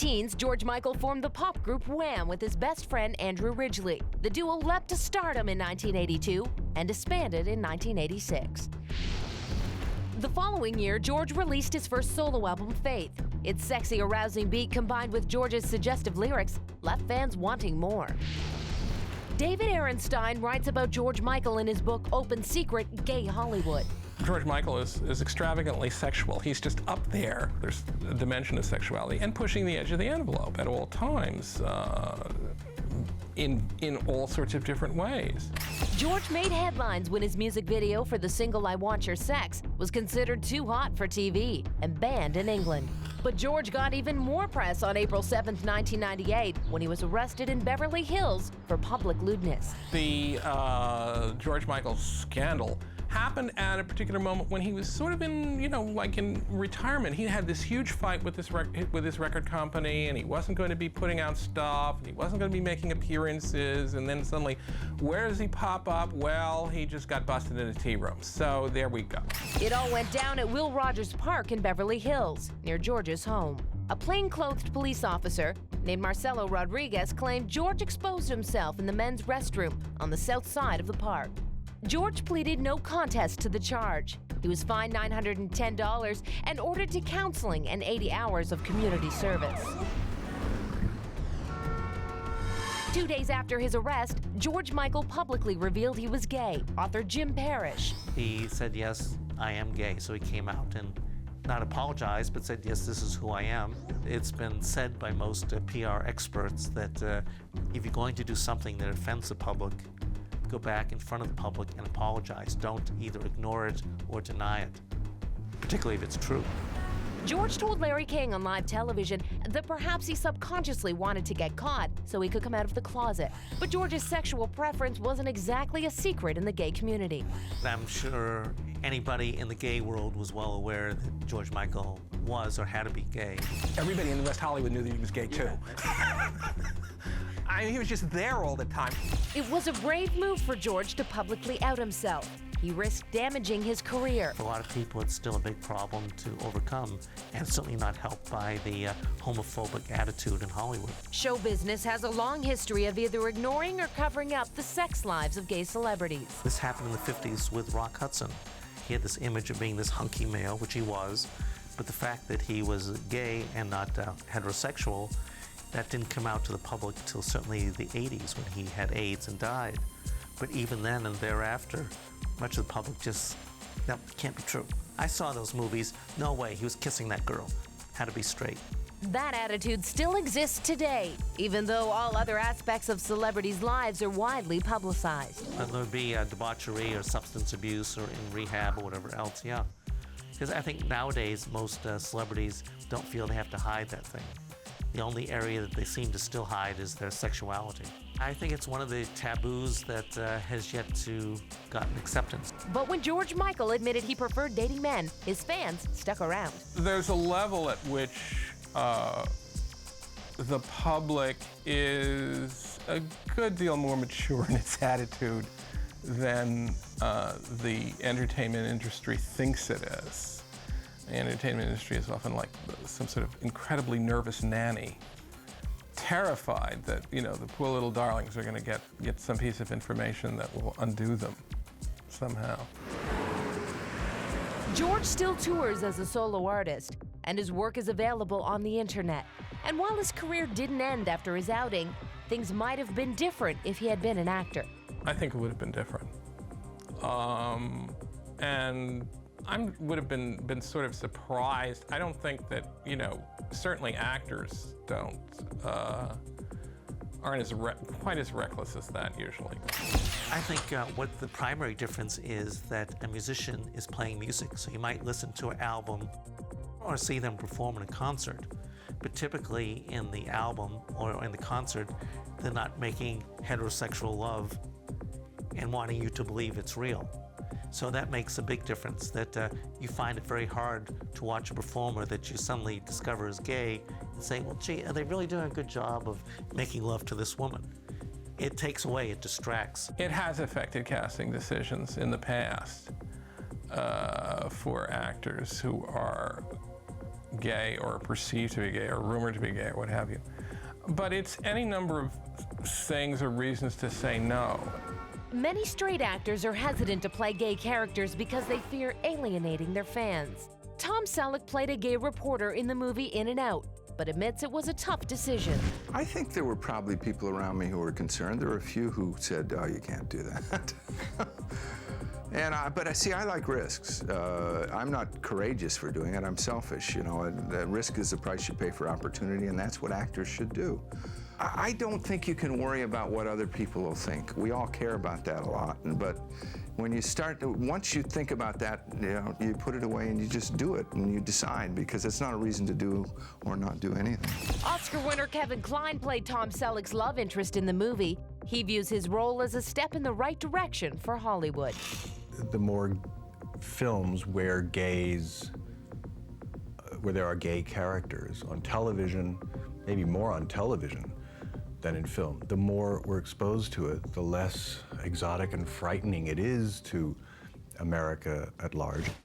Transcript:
teens, George Michael formed the pop group Wham with his best friend Andrew Ridgeley. The duo leapt to stardom in 1982 and disbanded in 1986. The following year, George released his first solo album, Faith. Its sexy, arousing beat combined with George's suggestive lyrics left fans wanting more. David Ehrenstein writes about George Michael in his book Open Secret, Gay Hollywood. George Michael is extravagantly sexual. He's just up there. There's a dimension of sexuality and pushing the edge of the envelope at all times in all sorts of different ways. George made headlines when his music video for the single I Want Your Sex was considered too hot for TV and banned in England. But George got even more press on April 7, 1998, when he was arrested in Beverly Hills for public lewdness. The George Michael scandal happened at a particular moment when he was sort of in, like in retirement. He had this huge fight with his record company, and he wasn't going to be putting out stuff, and he wasn't going to be making appearances, and then suddenly, where does he pop up? Well, he just got busted in a tea room. So there we go. It all went down at Will Rogers Park in Beverly Hills, near George's home. A plainclothed police officer named Marcelo Rodriguez claimed George exposed himself in the men's restroom on the south side of the park. George pleaded no contest to the charge. He was fined $910 and ordered to counseling and 80 hours of community service. 2 days after his arrest, George Michael publicly revealed he was gay. Author Jim Parrish. He said, yes, I am gay. So he came out and not apologized, but said, yes, this is who I am. It's been said by most PR experts that if you're going to do something that offends the public, go back in front of the public and apologize. Don't either ignore it or deny it, particularly if it's true. George told Larry King on live television that perhaps he subconsciously wanted to get caught so he could come out of the closet. But George's sexual preference wasn't exactly a secret in the gay community. I'm sure anybody in the gay world was well aware that George Michael was or had to be gay. Everybody in West Hollywood knew that he was gay, too. I mean, he was just there all the time. It was a brave move for George to publicly out himself. He risked damaging his career. For a lot of people, it's still a big problem to overcome, and certainly not helped by the homophobic attitude in Hollywood. Show business has a long history of either ignoring or covering up the sex lives of gay celebrities. This happened in the 50s with Rock Hudson. He had this image of being this hunky male, which he was, but the fact that he was gay and not heterosexual, that didn't come out to the public until certainly the 80s when he had AIDS and died. But even then and thereafter, much of the public just, that can't be true. I saw those movies, no way, he was kissing that girl. Had to be straight. That attitude still exists today, even though all other aspects of celebrities' lives are widely publicized. There would be debauchery or substance abuse or in rehab or whatever else, yeah. Because I think nowadays most celebrities don't feel they have to hide that thing. The only area that they seem to still hide is their sexuality. I think it's one of the taboos that has yet to gotten acceptance. But when George Michael admitted he preferred dating men, his fans stuck around. There's a level at which the public is a good deal more mature in its attitude than the entertainment industry thinks it is. The entertainment industry is often like some sort of incredibly nervous nanny, terrified that, the poor little darlings are going to get some piece of information that will undo them somehow. George still tours as a solo artist, and his work is available on the internet. And while his career didn't end after his outing, things might have been different if he had been an actor. I think it would have been different. And I would have been sort of surprised. I don't think that, certainly actors aren't quite as reckless as that usually. I think what the primary difference is that a musician is playing music. So you might listen to an album or see them perform in a concert. But typically in the album or in the concert, they're not making heterosexual love and wanting you to believe it's real. So that makes a big difference, that you find it very hard to watch a performer that you suddenly discover is gay and say, well, gee, are they really doing a good job of making love to this woman? It takes away, it distracts. It has affected casting decisions in the past for actors who are gay or perceived to be gay or rumored to be gay or what have you. But it's any number of things or reasons to say no. Many straight actors are hesitant to play gay characters because they fear alienating their fans. Tom Selleck played a gay reporter in the movie In and Out, but admits it was a tough decision. I think there were probably people around me who were concerned. There were a few who said, oh, you can't do that. But see, I like risks. I'm not courageous for doing it. I'm selfish. You know, risk is the price you pay for opportunity, and that's what actors should do. I don't think you can worry about what other people will think. We all care about that a lot, but when you start, once you think about that, you know, you put it away and you just do it and you decide, because it's not a reason to do or not do anything. Oscar winner Kevin Kline played Tom Selleck's love interest in the movie. He views his role as a step in the right direction for Hollywood. The more films where there are gay characters on television, maybe more on television than in film, the more we're exposed to it, the less exotic and frightening it is to America at large.